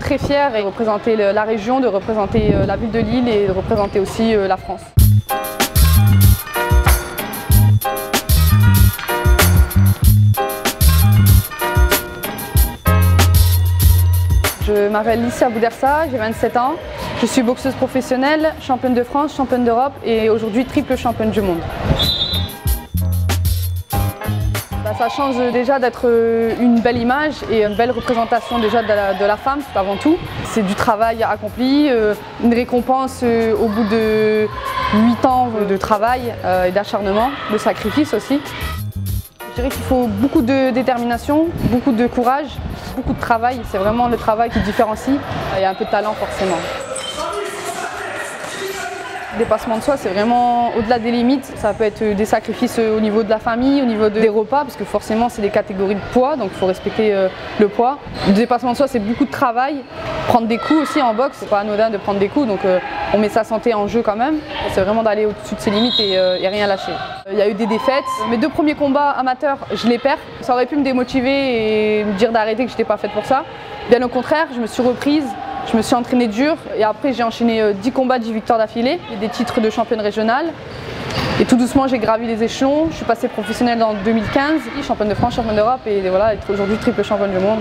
très fière de représenter la région, de représenter la ville de Lille et de représenter aussi la France. Je m'appelle Licia Boudersa, j'ai 27 ans. Je suis boxeuse professionnelle, championne de France, championne d'Europe et aujourd'hui triple championne du monde. Ça change déjà d'être une belle image et une belle représentation déjà de la femme avant tout. C'est du travail accompli, une récompense au bout de 8 ans de travail et d'acharnement, de sacrifice aussi. Je dirais qu'il faut beaucoup de détermination, beaucoup de courage, beaucoup de travail. C'est vraiment le travail qui différencie et un peu de talent forcément. Le dépassement de soi, c'est vraiment au-delà des limites. Ça peut être des sacrifices au niveau de la famille, au niveau des repas, parce que forcément c'est des catégories de poids, donc il faut respecter le poids. Le dépassement de soi, c'est beaucoup de travail. Prendre des coups aussi en boxe, c'est pas anodin de prendre des coups, donc on met sa santé en jeu quand même. C'est vraiment d'aller au-dessus de ses limites et rien lâcher. Il y a eu des défaites. Mes 2 premiers combats amateurs, je les perds. Ça aurait pu me démotiver et me dire d'arrêter, que je n'étais pas faite pour ça. Bien au contraire, je me suis reprise. Je me suis entraînée dur et après j'ai enchaîné 10 combats, 10 victoires d'affilée et des titres de championne régionale. Et tout doucement j'ai gravi les échelons, je suis passée professionnelle en 2015, championne de France, championne d'Europe et voilà, être aujourd'hui triple championne du monde.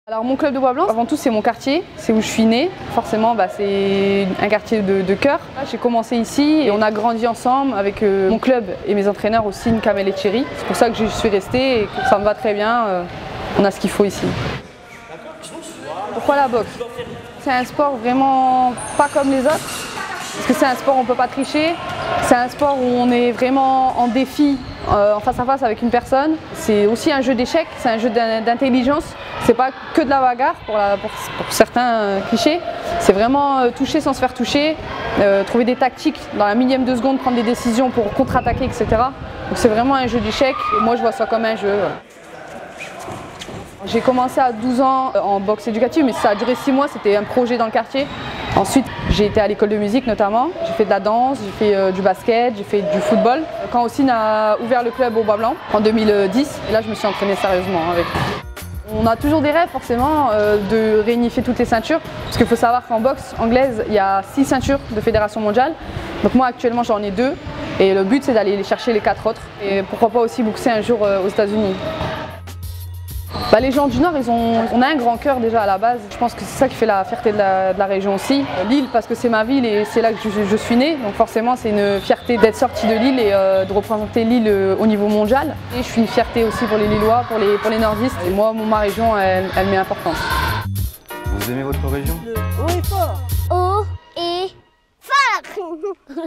Alors mon club de Bois-Blanc, avant tout c'est mon quartier, c'est où je suis née. Forcément c'est un quartier de cœur. J'ai commencé ici et on a grandi ensemble avec mon club et mes entraîneurs aussi, Kamel et Thierry. C'est pour ça que je suis restée et que ça me va très bien, on a ce qu'il faut ici. Pourquoi la boxe? C'est un sport vraiment pas comme les autres, parce que c'est un sport où on ne peut pas tricher, c'est un sport où on est vraiment en défi, en face à face avec une personne. C'est aussi un jeu d'échecs, c'est un jeu d'intelligence, c'est pas que de la bagarre pour certains clichés, c'est vraiment toucher sans se faire toucher, trouver des tactiques dans la millième de seconde, prendre des décisions pour contre-attaquer, etc. Donc c'est vraiment un jeu d'échecs, et moi je vois ça comme un jeu. J'ai commencé à 12 ans en boxe éducative, mais ça a duré 6 mois, c'était un projet dans le quartier. Ensuite, j'ai été à l'école de musique notamment, j'ai fait de la danse, j'ai fait du basket, j'ai fait du football. Quand Ossine a ouvert le club au Bois-Blanc en 2010, et là je me suis entraînée sérieusement avec lui. On a toujours des rêves forcément de réunifier toutes les ceintures, parce qu'il faut savoir qu'en boxe anglaise, il y a 6 ceintures de fédération mondiale. Donc moi actuellement j'en ai 2, et le but c'est d'aller chercher les 4 autres. Et pourquoi pas aussi boxer un jour aux États-Unis. Les gens du Nord, on a un grand cœur déjà à la base. Je pense que c'est ça qui fait la fierté de la région aussi. Lille, parce que c'est ma ville et c'est là que je suis née. Donc forcément, c'est une fierté d'être sortie de Lille et de représenter Lille au niveau mondial. Et je suis une fierté aussi pour les Lillois, pour les nordistes. Et moi, ma région, elle m'est importante. Vous aimez votre région? Haut et fort. Haut et fort.